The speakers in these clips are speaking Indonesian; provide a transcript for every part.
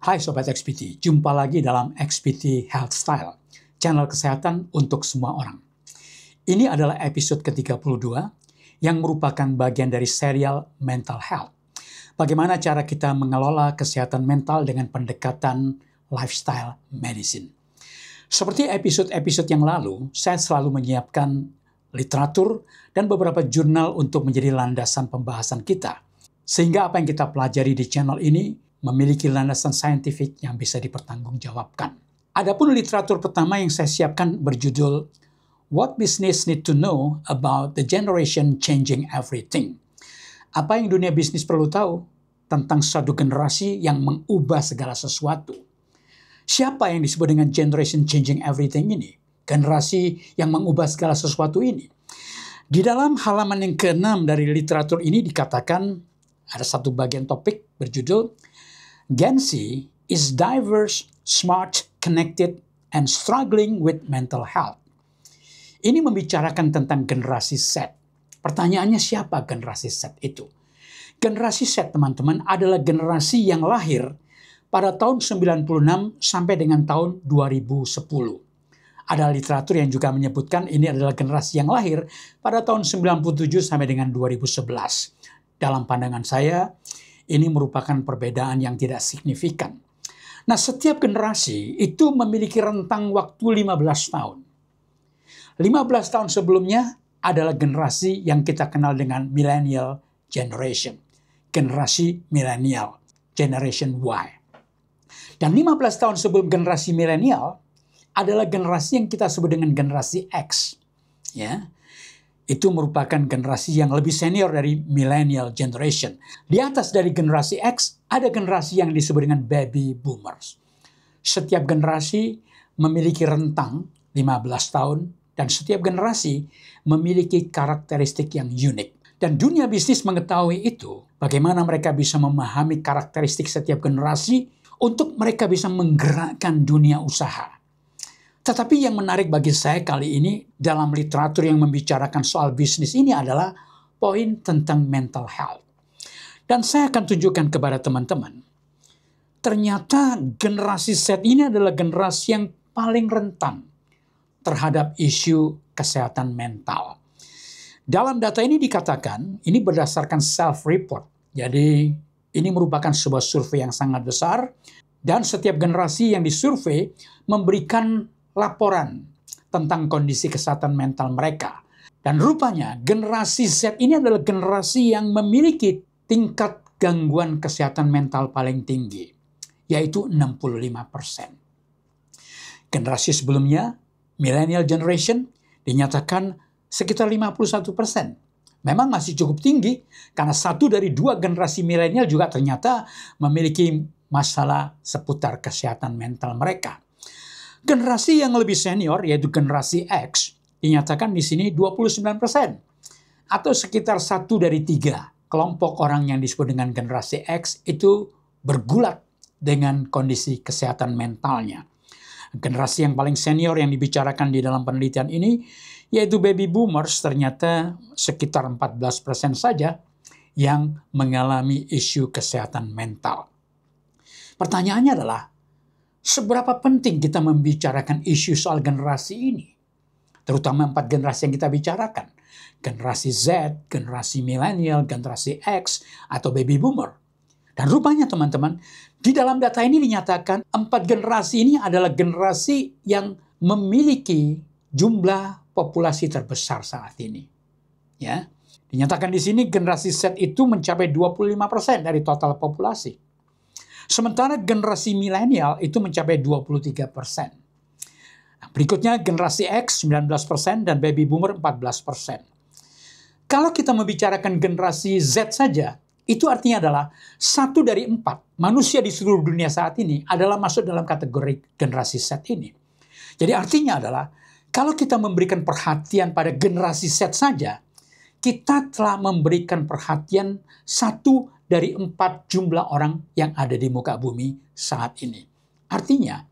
Hai Sobat XPT, jumpa lagi dalam XPT Health Style, channel kesehatan untuk semua orang. Ini adalah episode ke-32 yang merupakan bagian dari serial Mental Health. Bagaimana cara kita mengelola kesehatan mental dengan pendekatan lifestyle medicine. Seperti episode-episode yang lalu, saya selalu menyiapkan literatur dan beberapa jurnal untuk menjadi landasan pembahasan kita. Sehingga apa yang kita pelajari di channel ini memiliki landasan saintifik yang bisa dipertanggungjawabkan. Adapun literatur pertama yang saya siapkan berjudul What Business Need to Know About the Generation Changing Everything. Apa yang dunia bisnis perlu tahu tentang suatu generasi yang mengubah segala sesuatu. Siapa yang disebut dengan Generation Changing Everything ini? Generasi yang mengubah segala sesuatu ini. Di dalam halaman yang ke-6 dari literatur ini dikatakan, ada satu bagian topik berjudul Gen Z is diverse, smart, connected, and struggling with mental health. Ini membicarakan tentang generasi Z. Pertanyaannya siapa generasi Z itu? Generasi Z, teman-teman, adalah generasi yang lahir pada tahun 96 sampai dengan tahun 2010. Ada literatur yang juga menyebutkan ini adalah generasi yang lahir pada tahun 97 sampai dengan 2011. Dalam pandangan saya, ini merupakan perbedaan yang tidak signifikan. Nah, setiap generasi itu memiliki rentang waktu 15 tahun. 15 tahun sebelumnya adalah generasi yang kita kenal dengan Millennial Generation. Generasi Millennial, Generation Y. Dan 15 tahun sebelum generasi Millennial adalah generasi yang kita sebut dengan generasi X. Ya. Itu merupakan generasi yang lebih senior dari Millennial Generation. Di atas dari generasi X, ada generasi yang disebut dengan Baby Boomers. Setiap generasi memiliki rentang 15 tahun, dan setiap generasi memiliki karakteristik yang unik. Dan dunia bisnis mengetahui itu, bagaimana mereka bisa memahami karakteristik setiap generasi untuk mereka bisa menggerakkan dunia usaha. Tetapi yang menarik bagi saya kali ini dalam literatur yang membicarakan soal bisnis ini adalah poin tentang mental health. Dan saya akan tunjukkan kepada teman-teman, ternyata generasi Z ini adalah generasi yang paling rentan terhadap isu kesehatan mental. Dalam data ini dikatakan, ini berdasarkan self-report. Jadi ini merupakan sebuah survei yang sangat besar, dan setiap generasi yang disurvei memberikan laporan tentang kondisi kesehatan mental mereka. Dan rupanya generasi Z ini adalah generasi yang memiliki tingkat gangguan kesehatan mental paling tinggi, yaitu 65%. Generasi sebelumnya, Millennial Generation, dinyatakan sekitar 51%. Memang masih cukup tinggi, karena 1 dari 2 generasi milenial juga ternyata memiliki masalah seputar kesehatan mental mereka. Generasi yang lebih senior, yaitu generasi X, dinyatakan di sini 29%. Atau sekitar 1 dari 3 kelompok orang yang disebut dengan generasi X itu bergulat dengan kondisi kesehatan mentalnya. Generasi yang paling senior yang dibicarakan di dalam penelitian ini, yaitu Baby Boomers, ternyata sekitar 14% saja yang mengalami isu kesehatan mental. Pertanyaannya adalah, seberapa penting kita membicarakan isu soal generasi ini? Terutama 4 generasi yang kita bicarakan. Generasi Z, generasi milenial, generasi X, atau baby boomer. Dan rupanya teman-teman, di dalam data ini dinyatakan 4 generasi ini adalah generasi yang memiliki jumlah populasi terbesar saat ini. Ya, dinyatakan di sini generasi Z itu mencapai 25% dari total populasi. Sementara generasi milenial itu mencapai 23%. Nah, berikutnya generasi X 19% dan baby boomer 14%. Kalau kita membicarakan generasi Z saja, itu artinya adalah 1 dari 4 manusia di seluruh dunia saat ini adalah masuk dalam kategori generasi Z ini. Jadi artinya adalah kalau kita memberikan perhatian pada generasi Z saja, kita telah memberikan perhatian 1 dari 4 jumlah orang yang ada di muka bumi saat ini. Artinya,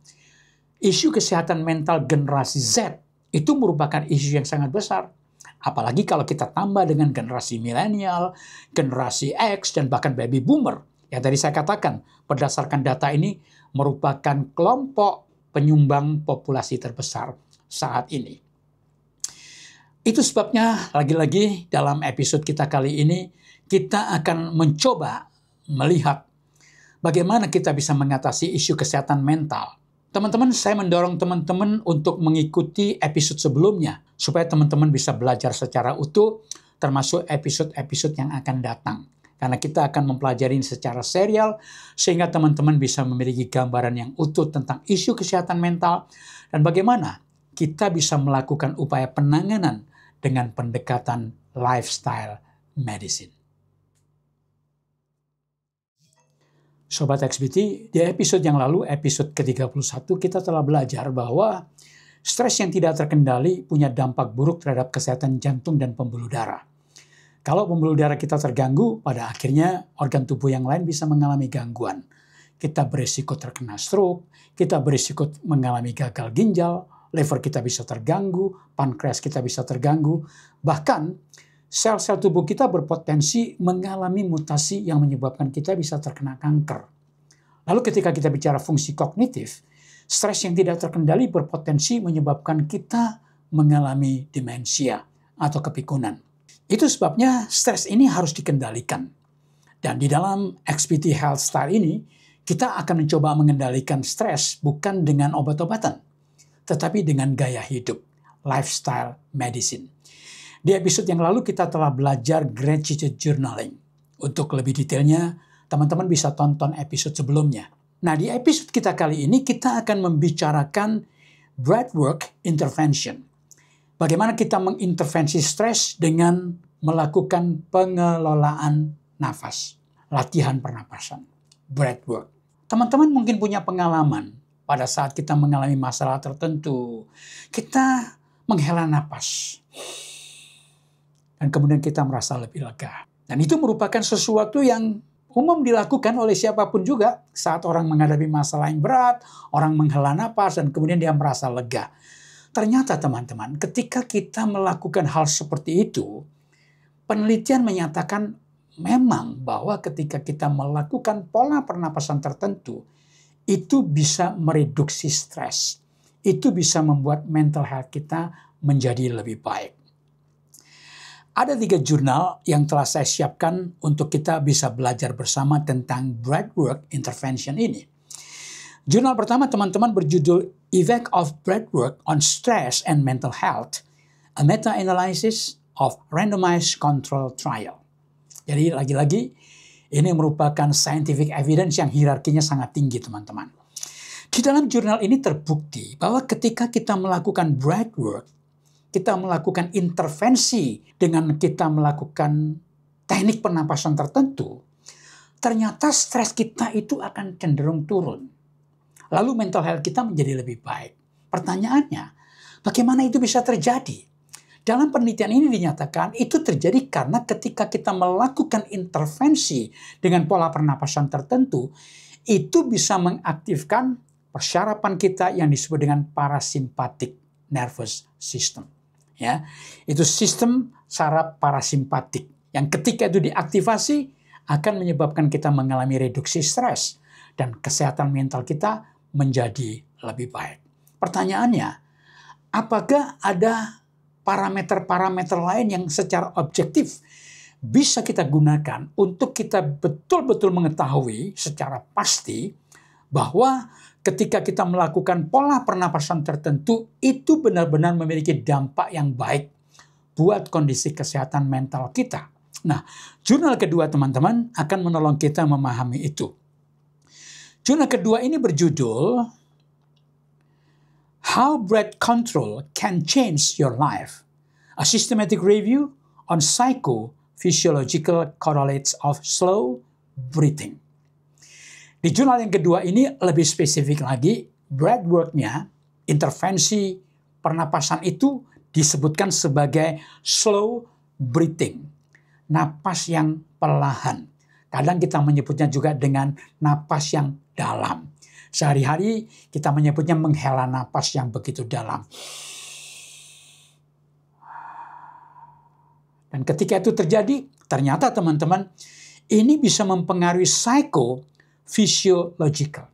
isu kesehatan mental generasi Z itu merupakan isu yang sangat besar. Apalagi kalau kita tambah dengan generasi milenial, generasi X, dan bahkan baby boomer. Yang tadi saya katakan, berdasarkan data ini merupakan kelompok penyumbang populasi terbesar saat ini. Itu sebabnya lagi-lagi dalam episode kita kali ini, kita akan mencoba melihat bagaimana kita bisa mengatasi isu kesehatan mental. Teman-teman, saya mendorong teman-teman untuk mengikuti episode sebelumnya, supaya teman-teman bisa belajar secara utuh, termasuk episode-episode yang akan datang. Karena kita akan mempelajari secara serial, sehingga teman-teman bisa memiliki gambaran yang utuh tentang isu kesehatan mental, dan bagaimana kita bisa melakukan upaya penanganan dengan pendekatan lifestyle medicine. Sobat XBT, di episode yang lalu, episode ke-31, kita telah belajar bahwa stres yang tidak terkendali punya dampak buruk terhadap kesehatan jantung dan pembuluh darah. Kalau pembuluh darah kita terganggu, pada akhirnya organ tubuh yang lain bisa mengalami gangguan. Kita berisiko terkena stroke, kita berisiko mengalami gagal ginjal, liver kita bisa terganggu, pankreas kita bisa terganggu, bahkan sel-sel tubuh kita berpotensi mengalami mutasi yang menyebabkan kita bisa terkena kanker. Lalu ketika kita bicara fungsi kognitif, stres yang tidak terkendali berpotensi menyebabkan kita mengalami demensia atau kepikunan. Itu sebabnya stres ini harus dikendalikan. Dan di dalam XBT Health Style ini, kita akan mencoba mengendalikan stres bukan dengan obat-obatan, tetapi dengan gaya hidup, lifestyle medicine. Di episode yang lalu kita telah belajar gratitude journaling. Untuk lebih detailnya, teman-teman bisa tonton episode sebelumnya. Nah, di episode kita kali ini kita akan membicarakan breathwork intervention. Bagaimana kita mengintervensi stres dengan melakukan pengelolaan nafas, latihan pernapasan, breathwork. Teman-teman mungkin punya pengalaman pada saat kita mengalami masalah tertentu, kita menghela napas, dan kemudian kita merasa lebih lega. Dan itu merupakan sesuatu yang umum dilakukan oleh siapapun juga saat orang menghadapi masalah yang berat, orang menghela napas, dan kemudian dia merasa lega. Ternyata teman-teman, ketika kita melakukan hal seperti itu, penelitian menyatakan memang bahwa ketika kita melakukan pola pernapasan tertentu, itu bisa mereduksi stres. Itu bisa membuat mental health kita menjadi lebih baik. Ada 3 jurnal yang telah saya siapkan untuk kita bisa belajar bersama tentang breathwork intervention ini. Jurnal pertama teman-teman berjudul Effect of Breathwork on Stress and Mental Health, a Meta-Analysis of Randomized Control Trial. Jadi lagi-lagi ini merupakan scientific evidence yang hierarkinya sangat tinggi teman-teman. Di dalam jurnal ini terbukti bahwa ketika kita melakukan breathwork, kita melakukan intervensi dengan kita melakukan teknik pernapasan tertentu, ternyata stres kita itu akan cenderung turun. Lalu mental health kita menjadi lebih baik. Pertanyaannya, bagaimana itu bisa terjadi? Dalam penelitian ini dinyatakan itu terjadi karena ketika kita melakukan intervensi dengan pola pernapasan tertentu, itu bisa mengaktifkan persyarapan kita yang disebut dengan parasympathetic nervous system. Ya, itu sistem saraf parasimpatik yang ketika itu diaktifasi akan menyebabkan kita mengalami reduksi stres dan kesehatan mental kita menjadi lebih baik. Pertanyaannya, apakah ada parameter-parameter lain yang secara objektif bisa kita gunakan untuk kita betul-betul mengetahui secara pasti bahwa ketika kita melakukan pola pernapasan tertentu itu benar-benar memiliki dampak yang baik buat kondisi kesehatan mental kita. Nah, jurnal kedua teman-teman akan menolong kita memahami itu. Jurnal kedua ini berjudul How Breath Control Can Change Your Life, a Systematic Review on Psychophysiological Correlates of Slow Breathing. Di jurnal yang kedua ini lebih spesifik lagi, breathwork-nya, intervensi pernapasan itu disebutkan sebagai slow breathing, napas yang perlahan. Kadang kita menyebutnya juga dengan napas yang dalam. Sehari-hari kita menyebutnya menghela napas yang begitu dalam. Dan ketika itu terjadi, ternyata teman-teman, ini bisa mempengaruhi psychophysiological,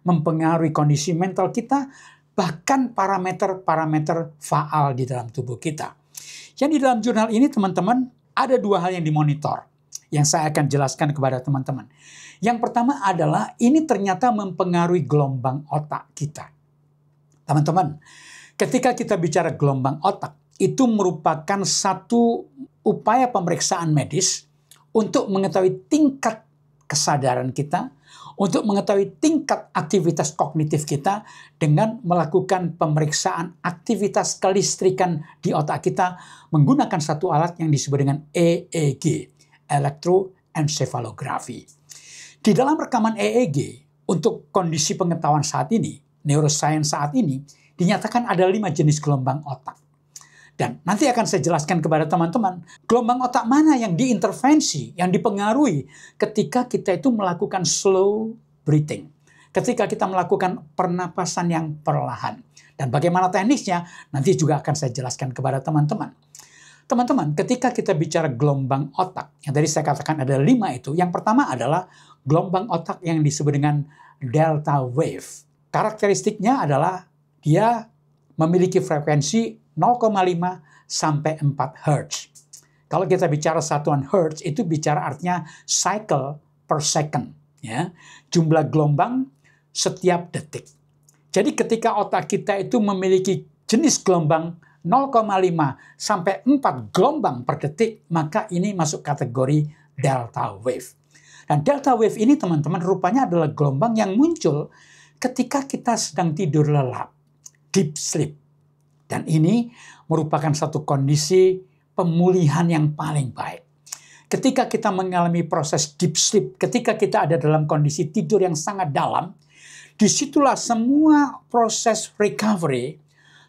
mempengaruhi kondisi mental kita, bahkan parameter-parameter faal di dalam tubuh kita. Yang di dalam jurnal ini teman-teman, ada dua hal yang dimonitor, yang saya akan jelaskan kepada teman-teman. Yang pertama adalah ini ternyata mempengaruhi gelombang otak kita. Teman-teman, ketika kita bicara gelombang otak, itu merupakan satu upaya pemeriksaan medis untuk mengetahui tingkat kesadaran kita, untuk mengetahui tingkat aktivitas kognitif kita dengan melakukan pemeriksaan aktivitas kelistrikan di otak kita menggunakan satu alat yang disebut dengan EEG, Electroencephalography. Di dalam rekaman EEG, untuk kondisi pengetahuan saat ini, neuroscience saat ini, dinyatakan ada 5 jenis gelombang otak. Dan nanti akan saya jelaskan kepada teman-teman, gelombang otak mana yang diintervensi, yang dipengaruhi ketika kita itu melakukan slow breathing. Ketika kita melakukan pernapasan yang perlahan. Dan bagaimana teknisnya, nanti juga akan saya jelaskan kepada teman-teman. Teman-teman, ketika kita bicara gelombang otak, yang tadi saya katakan ada 5 itu, yang pertama adalah gelombang otak yang disebut dengan delta wave. Karakteristiknya adalah dia memiliki frekuensi 0,5 sampai 4 Hz. Kalau kita bicara satuan Hz, itu bicara artinya cycle per second. Ya. Jumlah gelombang setiap detik. Jadi ketika otak kita itu memiliki jenis gelombang 0,5 sampai 4 gelombang per detik, maka ini masuk kategori delta wave. Dan delta wave ini teman-teman rupanya adalah gelombang yang muncul ketika kita sedang tidur lelap, deep sleep. Dan ini merupakan satu kondisi pemulihan yang paling baik. Ketika kita mengalami proses deep sleep, ketika kita ada dalam kondisi tidur yang sangat dalam, disitulah semua proses recovery,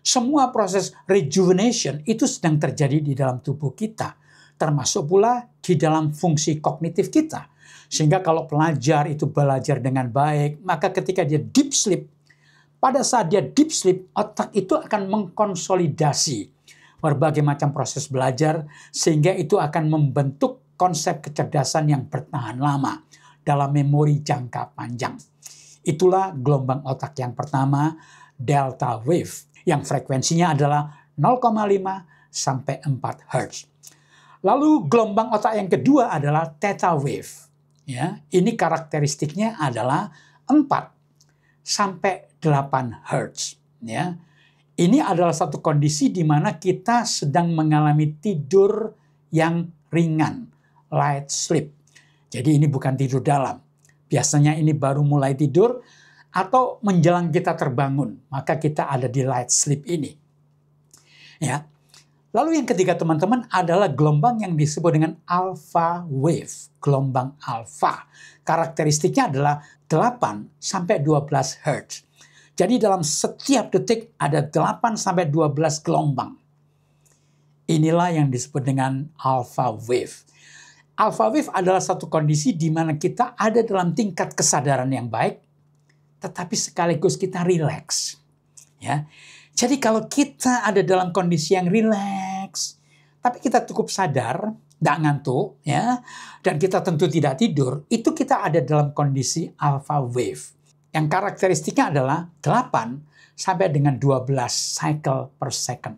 semua proses rejuvenation itu sedang terjadi di dalam tubuh kita. Termasuk pula di dalam fungsi kognitif kita. Sehingga kalau pelajar itu belajar dengan baik, maka ketika dia deep sleep, pada saat dia deep sleep, otak itu akan mengkonsolidasi berbagai macam proses belajar, sehingga itu akan membentuk konsep kecerdasan yang bertahan lama dalam memori jangka panjang. Itulah gelombang otak yang pertama, delta wave, yang frekuensinya adalah 0,5 sampai 4 Hz. Lalu gelombang otak yang kedua adalah theta wave. Ya, ini karakteristiknya adalah 4 sampai 8 Hz. Ya. Ini adalah satu kondisi di mana kita sedang mengalami tidur yang ringan, light sleep. Jadi ini bukan tidur dalam. Biasanya ini baru mulai tidur atau menjelang kita terbangun, maka kita ada di light sleep ini. Ya. Lalu yang ketiga teman-teman adalah gelombang yang disebut dengan alpha wave, gelombang alpha. Karakteristiknya adalah 8 sampai 12 Hz. Jadi dalam setiap detik ada 8 sampai 12 gelombang. Inilah yang disebut dengan alpha wave. Alpha wave adalah satu kondisi di mana kita ada dalam tingkat kesadaran yang baik, tetapi sekaligus kita rileks. Ya. Jadi kalau kita ada dalam kondisi yang rileks, tapi kita cukup sadar, tidak ngantuk, ya, dan kita tentu tidak tidur, itu kita ada dalam kondisi alpha wave. Yang karakteristiknya adalah 8 sampai dengan 12 cycle per second.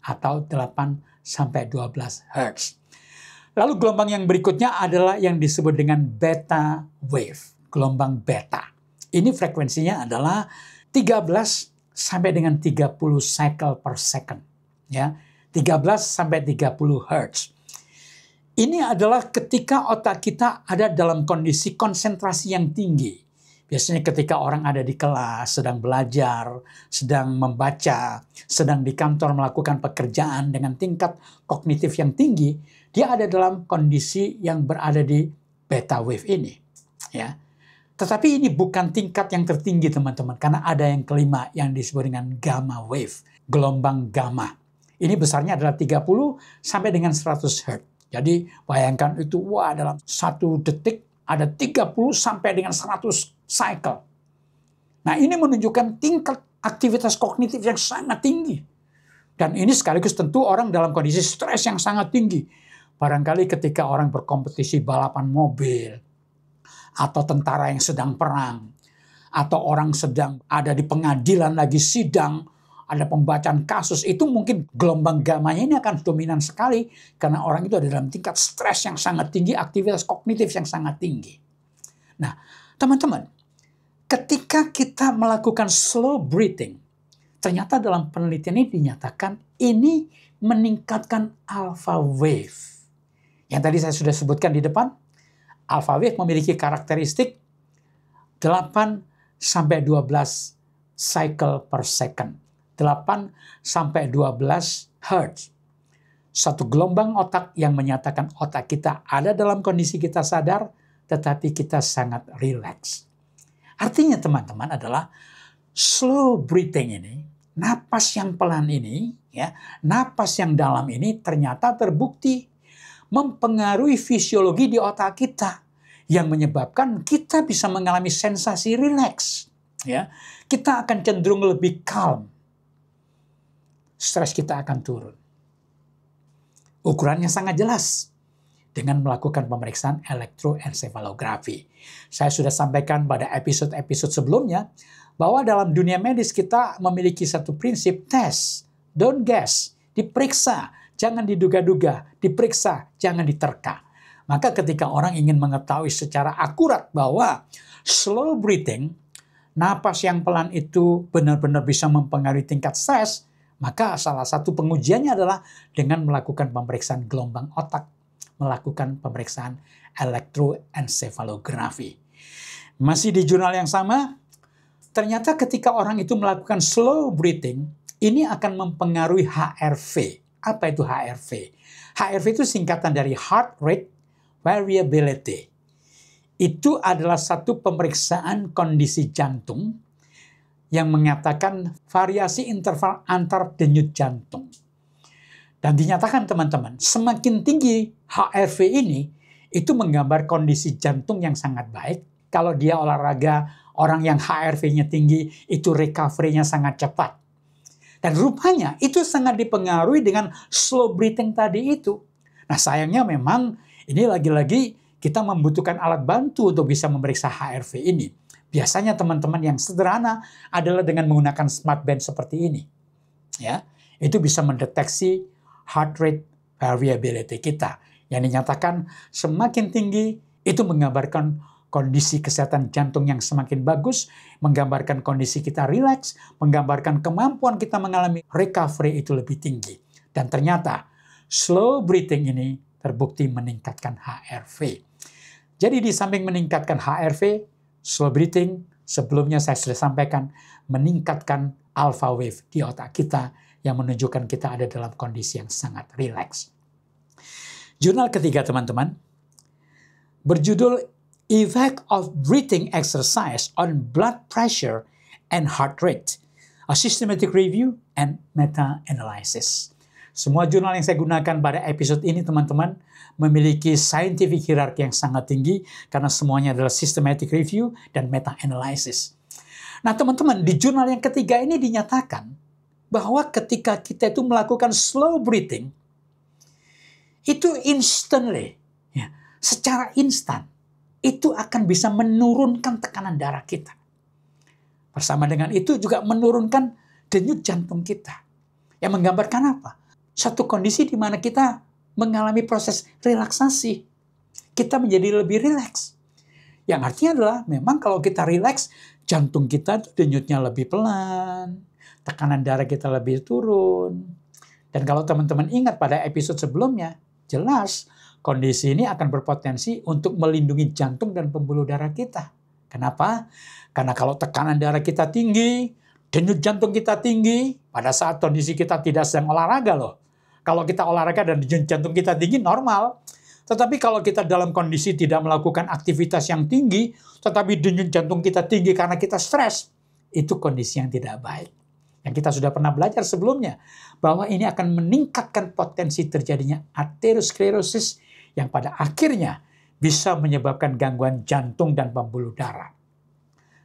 Atau 8 sampai 12 Hz. Lalu gelombang yang berikutnya adalah yang disebut dengan beta wave. Gelombang beta. Ini frekuensinya adalah 13 sampai dengan 30 cycle per second. Ya, 13 sampai 30 Hz. Ini adalah ketika otak kita ada dalam kondisi konsentrasi yang tinggi. Biasanya ketika orang ada di kelas, sedang belajar, sedang membaca, sedang di kantor melakukan pekerjaan dengan tingkat kognitif yang tinggi, dia ada dalam kondisi yang berada di beta wave ini. Ya. Tetapi ini bukan tingkat yang tertinggi teman-teman, karena ada yang kelima yang disebut dengan gamma wave, gelombang gamma. Ini besarnya adalah 30 sampai dengan 100 Hz. Jadi bayangkan itu, wah dalam 1 detik ada 30 sampai dengan 100 cycle. Nah ini menunjukkan tingkat aktivitas kognitif yang sangat tinggi. Dan ini sekaligus tentu orang dalam kondisi stres yang sangat tinggi. Barangkali ketika orang berkompetisi balapan mobil, atau tentara yang sedang perang, atau orang sedang ada di pengadilan lagi sidang, ada pembacaan kasus, itu mungkin gelombang gamanya ini akan dominan sekali, karena orang itu ada dalam tingkat stres yang sangat tinggi, aktivitas kognitif yang sangat tinggi. Nah, teman-teman, ketika kita melakukan slow breathing, ternyata dalam penelitian ini dinyatakan ini meningkatkan alpha wave. Yang tadi saya sudah sebutkan di depan, alpha wave memiliki karakteristik 8 sampai 12 cycle per second. 8 sampai 12 hertz. Satu gelombang otak yang menyatakan otak kita ada dalam kondisi kita sadar, tetapi kita sangat rileks. Artinya teman-teman adalah slow breathing ini, napas yang pelan ini, ya, napas yang dalam ini ternyata terbukti mempengaruhi fisiologi di otak kita yang menyebabkan kita bisa mengalami sensasi rileks, ya. Kita akan cenderung lebih calm. Stres kita akan turun. Ukurannya sangat jelas dengan melakukan pemeriksaan elektroensefalografi. Saya sudah sampaikan pada episode-episode sebelumnya bahwa dalam dunia medis kita memiliki satu prinsip test, don't guess, diperiksa, jangan diduga-duga, diperiksa, jangan diterka. Maka ketika orang ingin mengetahui secara akurat bahwa slow breathing, napas yang pelan itu benar-benar bisa mempengaruhi tingkat stres, maka salah satu pengujiannya adalah dengan melakukan pemeriksaan gelombang otak, melakukan pemeriksaan elektroensefalografi. Masih di jurnal yang sama, ternyata ketika orang itu melakukan slow breathing, ini akan mempengaruhi HRV. Apa itu HRV? HRV itu singkatan dari heart rate variability. Itu adalah satu pemeriksaan kondisi jantung yang mengatakan variasi interval antar denyut jantung. Dan dinyatakan teman-teman, semakin tinggi HRV ini, itu menggambar kondisi jantung yang sangat baik. Kalau dia olahraga, orang yang HRV-nya tinggi, itu recovery-nya sangat cepat. Dan rupanya itu sangat dipengaruhi dengan slow breathing tadi itu. Nah sayangnya memang ini lagi-lagi kita membutuhkan alat bantu untuk bisa memeriksa HRV ini. Biasanya teman-teman yang sederhana adalah dengan menggunakan smart band seperti ini. Ya, itu bisa mendeteksi heart rate variability kita. Yang dinyatakan semakin tinggi itu menggambarkan kondisi kesehatan jantung yang semakin bagus, menggambarkan kondisi kita rileks, menggambarkan kemampuan kita mengalami recovery itu lebih tinggi. Dan ternyata slow breathing ini terbukti meningkatkan HRV. Jadi di samping meningkatkan HRV, slow breathing sebelumnya saya sudah sampaikan meningkatkan alpha wave di otak kita yang menunjukkan kita ada dalam kondisi yang sangat rileks. Jurnal ketiga teman-teman, berjudul Effect of Breathing Exercise on Blood Pressure and Heart Rate, a Systematic Review and Meta-Analysis. Semua jurnal yang saya gunakan pada episode ini teman-teman memiliki scientific hierarchy yang sangat tinggi karena semuanya adalah systematic review dan meta-analysis. Nah teman-teman, di jurnal yang ketiga ini dinyatakan bahwa ketika kita itu melakukan slow breathing, itu instantly, ya, secara instan, itu akan bisa menurunkan tekanan darah kita. Bersama dengan itu juga menurunkan denyut jantung kita. Yang menggambarkan apa? Satu kondisi di mana kita mengalami proses relaksasi. Kita menjadi lebih rileks. Yang artinya adalah memang kalau kita rileks, jantung kita denyutnya lebih pelan, tekanan darah kita lebih turun. Dan kalau teman-teman ingat pada episode sebelumnya, jelas kondisi ini akan berpotensi untuk melindungi jantung dan pembuluh darah kita. Kenapa? Karena kalau tekanan darah kita tinggi, denyut jantung kita tinggi, pada saat kondisi kita tidak sedang olahraga loh. Kalau kita olahraga dan denyut jantung kita tinggi, normal. Tetapi kalau kita dalam kondisi tidak melakukan aktivitas yang tinggi, tetapi denyut jantung kita tinggi karena kita stres, itu kondisi yang tidak baik. Yang kita sudah pernah belajar sebelumnya, bahwa ini akan meningkatkan potensi terjadinya aterosklerosis yang pada akhirnya bisa menyebabkan gangguan jantung dan pembuluh darah.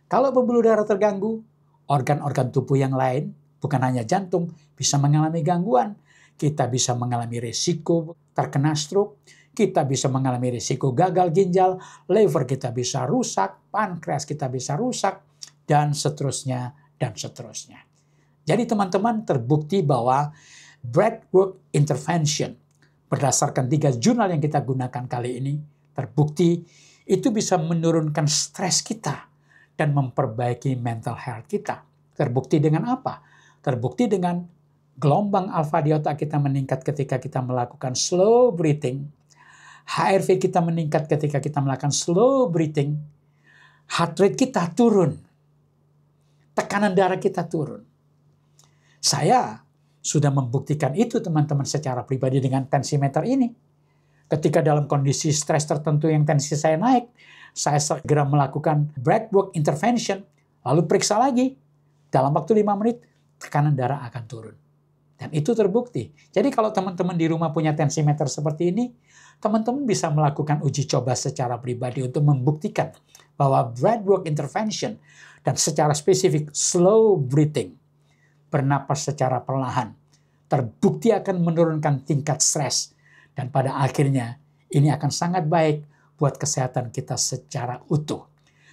Kalau pembuluh darah terganggu, organ-organ tubuh yang lain, bukan hanya jantung, bisa mengalami gangguan. kita bisa mengalami risiko terkena stroke, kita bisa mengalami risiko gagal ginjal, liver kita bisa rusak, pankreas kita bisa rusak, dan seterusnya, dan seterusnya. Jadi teman-teman, terbukti bahwa breathwork intervention berdasarkan 3 jurnal yang kita gunakan kali ini, terbukti itu bisa menurunkan stres kita dan memperbaiki mental health kita. Terbukti dengan apa? Terbukti dengan gelombang alfa di otak kita meningkat ketika kita melakukan slow breathing, HRV kita meningkat ketika kita melakukan slow breathing, heart rate kita turun, tekanan darah kita turun. Saya sudah membuktikan itu teman-teman secara pribadi dengan tensimeter ini. Ketika dalam kondisi stres tertentu yang tensi saya naik, saya segera melakukan breathwork intervention, lalu periksa lagi. Dalam waktu 5 menit, tekanan darah akan turun. Dan itu terbukti. Jadi kalau teman-teman di rumah punya tensimeter seperti ini, teman-teman bisa melakukan uji coba secara pribadi untuk membuktikan bahwa breathwork intervention dan secara spesifik slow breathing, bernapas secara perlahan, terbukti akan menurunkan tingkat stres. Dan pada akhirnya ini akan sangat baik buat kesehatan kita secara utuh.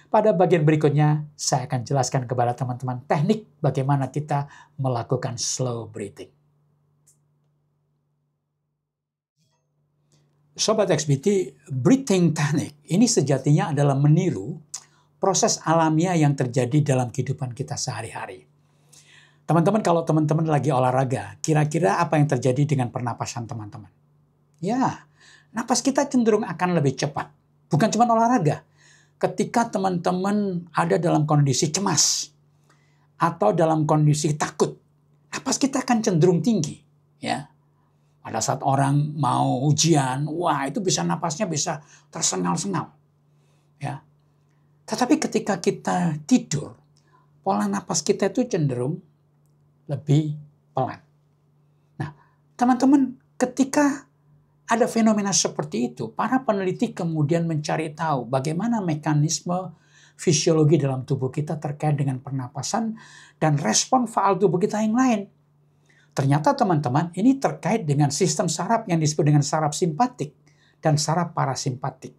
Pada bagian berikutnya, saya akan jelaskan kepada teman-teman teknik bagaimana kita melakukan slow breathing. Sobat XBT, breathing technique ini sejatinya adalah meniru proses alamiah yang terjadi dalam kehidupan kita sehari-hari. Teman-teman, kalau teman-teman lagi olahraga, kira-kira apa yang terjadi dengan pernapasan teman-teman? Ya, napas kita cenderung akan lebih cepat. Bukan cuma olahraga. Ketika teman-teman ada dalam kondisi cemas atau dalam kondisi takut, napas kita akan cenderung tinggi. Ya, pada saat orang mau ujian, wah itu bisa napasnya bisa tersengal-sengal. Ya, tetapi ketika kita tidur, pola napas kita itu cenderung lebih pelan. Nah, teman-teman, ketika ada fenomena seperti itu, para peneliti kemudian mencari tahu bagaimana mekanisme fisiologi dalam tubuh kita terkait dengan pernapasan dan respon faal tubuh kita yang lain. Ternyata teman-teman, ini terkait dengan sistem saraf yang disebut dengan saraf simpatik dan saraf parasimpatik.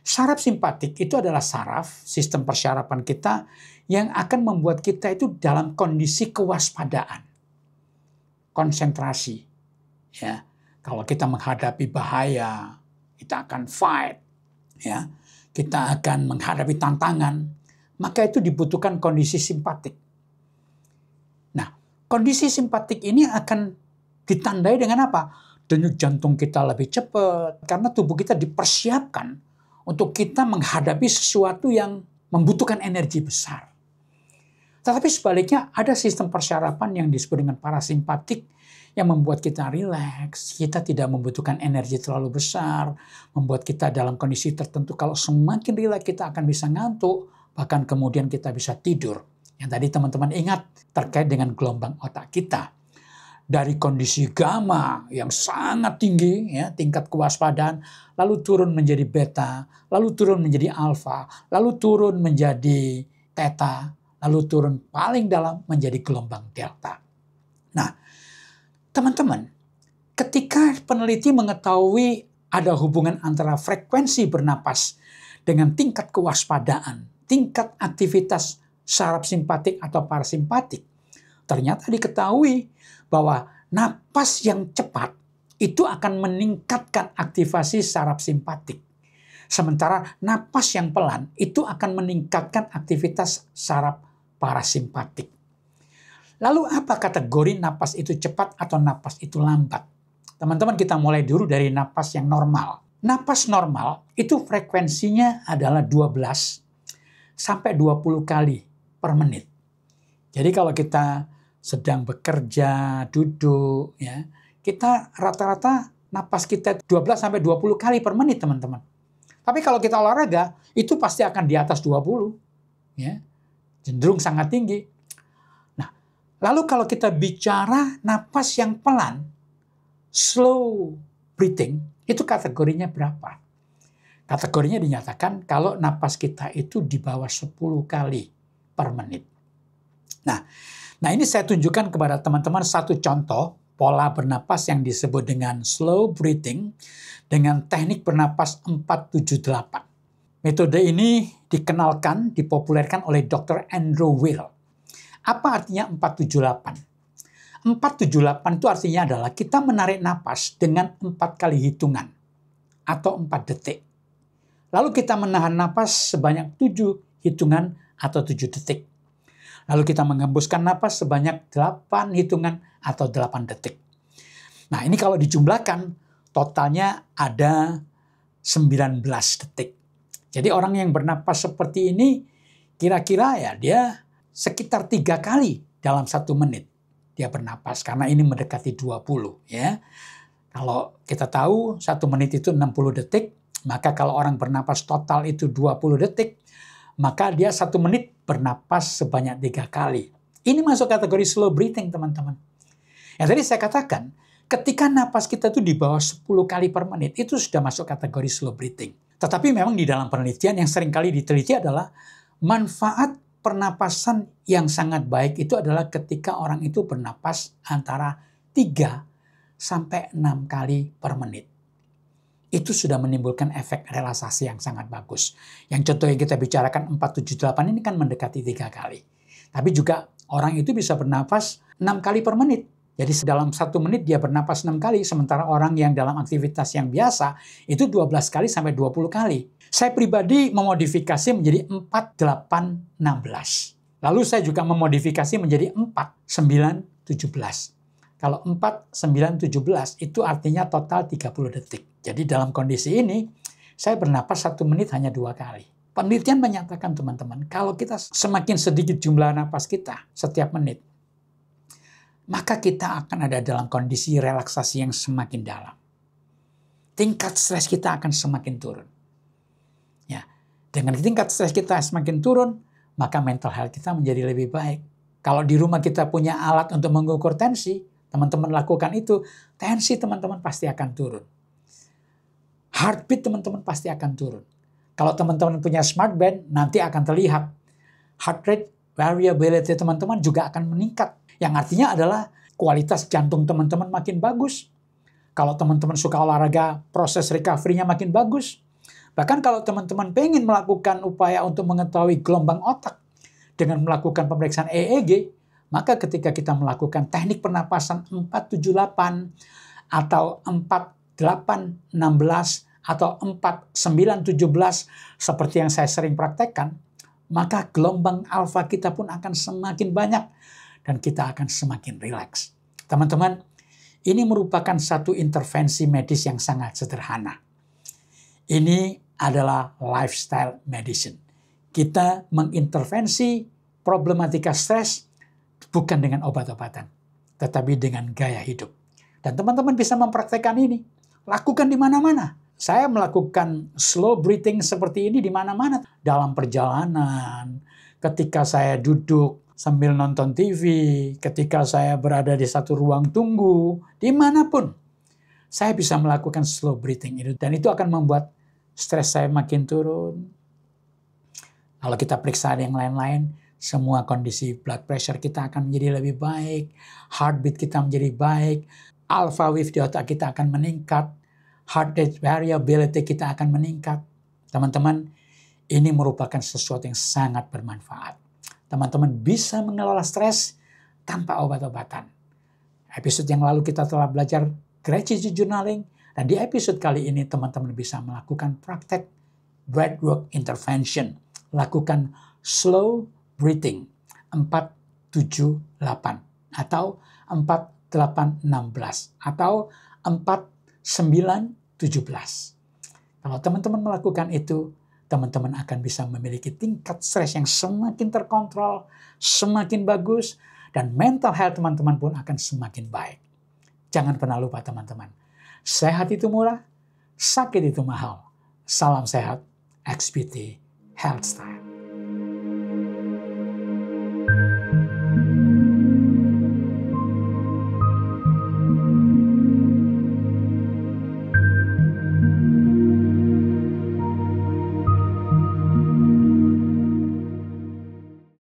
Saraf simpatik itu adalah saraf, sistem persyarapan kita yang akan membuat kita itu dalam kondisi kewaspadaan, konsentrasi. Ya, kalau kita menghadapi bahaya, kita akan fight, ya, kita akan menghadapi tantangan, maka itu dibutuhkan kondisi simpatik. Nah, kondisi simpatik ini akan ditandai dengan apa? Denyut jantung kita lebih cepat, karena tubuh kita dipersiapkan untuk kita menghadapi sesuatu yang membutuhkan energi besar. Tetapi sebaliknya ada sistem persyarapan yang disebut dengan parasimpatik yang membuat kita rileks, kita tidak membutuhkan energi terlalu besar, membuat kita dalam kondisi tertentu kalau semakin rileks kita akan bisa ngantuk, bahkan kemudian kita bisa tidur. Yang tadi teman-teman ingat terkait dengan gelombang otak kita. Dari kondisi gamma yang sangat tinggi, ya, tingkat kewaspadaan, lalu turun menjadi beta, lalu turun menjadi alfa, lalu turun menjadi theta, lalu turun paling dalam menjadi gelombang delta. Nah, teman-teman, ketika peneliti mengetahui ada hubungan antara frekuensi bernapas dengan tingkat kewaspadaan, tingkat aktivitas saraf simpatik atau parasimpatik, ternyata diketahui bahwa napas yang cepat itu akan meningkatkan aktivasi saraf simpatik. Sementara napas yang pelan itu akan meningkatkan aktivitas saraf parasimpatik. Lalu apa kategori napas itu cepat atau napas itu lambat? Teman-teman, kita mulai dulu dari napas yang normal. Napas normal itu frekuensinya adalah 12 sampai 20 kali per menit. Jadi kalau kita sedang bekerja, duduk, ya, kita rata-rata napas kita 12 sampai 20 kali per menit, teman-teman. Tapi kalau kita olahraga, itu pasti akan di atas 20, ya. Cenderung sangat tinggi. Nah, lalu kalau kita bicara napas yang pelan, slow breathing, itu kategorinya berapa? Kategorinya dinyatakan kalau napas kita itu di bawah 10 kali per menit. Nah, ini saya tunjukkan kepada teman-teman satu contoh pola bernapas yang disebut dengan slow breathing dengan teknik bernapas 478. Metode ini dikenalkan, dipopulerkan oleh Dr. Andrew Weil. Apa artinya 478? 478 itu artinya adalah kita menarik napas dengan 4 kali hitungan atau 4 detik. Lalu kita menahan napas sebanyak 7 hitungan atau 7 detik. Lalu kita menghembuskan napas sebanyak 8 hitungan atau 8 detik. Nah, ini kalau dijumlahkan, totalnya ada 19 detik. Jadi orang yang bernapas seperti ini, kira-kira ya dia sekitar 3 kali dalam 1 menit dia bernapas. Karena ini mendekati 20 ya. Kalau kita tahu 1 menit itu 60 detik, maka kalau orang bernapas total itu 20 detik, maka dia 1 menit bernapas sebanyak 3 kali. Ini masuk kategori slow breathing, teman-teman. Yang tadi saya katakan, ketika napas kita itu di bawah 10 kali per menit, itu sudah masuk kategori slow breathing. Tetapi memang di dalam penelitian yang sering kali diteliti adalah manfaat pernapasan yang sangat baik itu adalah ketika orang itu bernapas antara 3 sampai 6 kali per menit. Itu sudah menimbulkan efek relaksasi yang sangat bagus. Yang contoh yang kita bicarakan 478 ini kan mendekati 3 kali. Tapi juga orang itu bisa bernapas 6 kali per menit. Jadi dalam 1 menit dia bernapas 6 kali, sementara orang yang dalam aktivitas yang biasa itu 12 kali sampai 20 kali. Saya pribadi memodifikasi menjadi 4, 8, 16. Lalu saya juga memodifikasi menjadi 4, 9, 17. Kalau 4, 9, 17 itu artinya total 30 detik. Jadi dalam kondisi ini, saya bernapas 1 menit hanya 2 kali. Penelitian menyatakan teman-teman, kalau kita semakin sedikit jumlah napas kita setiap menit, maka kita akan ada dalam kondisi relaksasi yang semakin dalam. Tingkat stres kita akan semakin turun. Ya, dengan tingkat stres kita semakin turun, maka mental health kita menjadi lebih baik. Kalau di rumah kita punya alat untuk mengukur tensi, teman-teman lakukan itu, tensi teman-teman pasti akan turun. Heartbeat teman-teman pasti akan turun. Kalau teman-teman punya smartband, nanti akan terlihat heart rate variability teman-teman juga akan meningkat. Yang artinya adalah kualitas jantung teman-teman makin bagus. Kalau teman-teman suka olahraga, proses recovery-nya makin bagus. Bahkan kalau teman-teman pengen melakukan upaya untuk mengetahui gelombang otak dengan melakukan pemeriksaan EEG, maka ketika kita melakukan teknik pernapasan 478 atau 4816 atau 4917 seperti yang saya sering praktekkan, maka gelombang alfa kita pun akan semakin banyak dan kita akan semakin rileks. Teman-teman, ini merupakan satu intervensi medis yang sangat sederhana. Ini adalah lifestyle medicine. Kita mengintervensi problematika stres bukan dengan obat-obatan, tetapi dengan gaya hidup. Dan teman-teman bisa mempraktekkan ini. Lakukan di mana-mana. Saya melakukan slow breathing seperti ini di mana-mana. Dalam perjalanan, ketika saya duduk sambil nonton TV, ketika saya berada di satu ruang tunggu, dimanapun, saya bisa melakukan slow breathing itu. Dan itu akan membuat stres saya makin turun. Kalau kita periksa yang lain-lain, semua kondisi blood pressure kita akan menjadi lebih baik, heartbeat kita menjadi baik, alpha wave di otak kita akan meningkat, heart rate variability kita akan meningkat. Teman-teman, ini merupakan sesuatu yang sangat bermanfaat. Teman-teman bisa mengelola stres tanpa obat-obatan. Episode yang lalu kita telah belajar gratitude journaling, dan di episode kali ini teman-teman bisa melakukan praktek breathwork intervention. Lakukan slow breathing 478 atau 4816 atau 4917. Kalau teman-teman melakukan itu, teman-teman akan bisa memiliki tingkat stres yang semakin terkontrol, semakin bagus, dan mental health teman-teman pun akan semakin baik. Jangan pernah lupa teman-teman, sehat itu murah, sakit itu mahal. Salam sehat, XPT Health Style.